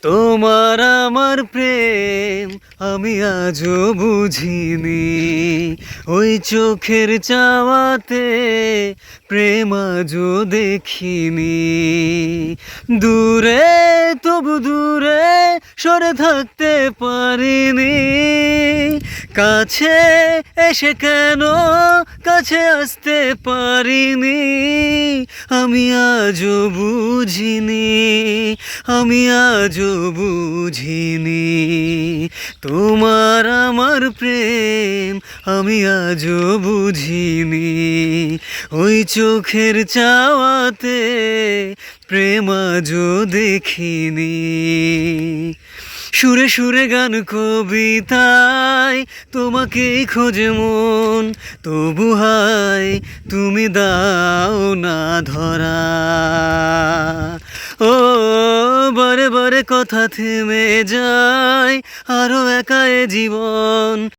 তোমার আমার প্রেম আমি আজও বুঝিনি, ওই চোখের চাওয়াতে প্রেম আজও দেখিনি। দূরে তবু দূরে সরে থাকতে পারিনি, কাছে এসে কেন কাছে আসতে পারিনি। আমি আজও বুঝিনি, আমি আজও বুঝিনি তোমার আমার প্রেম আমি আজও বুঝিনি। ওই চোখের চাওয়াতে প্রেম আজও দেখিনি। সুরে সুরে গান কবিতায় তোমাকেই খোঁজে মন, তবু হায় তুমি দাও না ধরা। ও বারে বারে কথা থেমে যায়, আরো একা এ জীবন।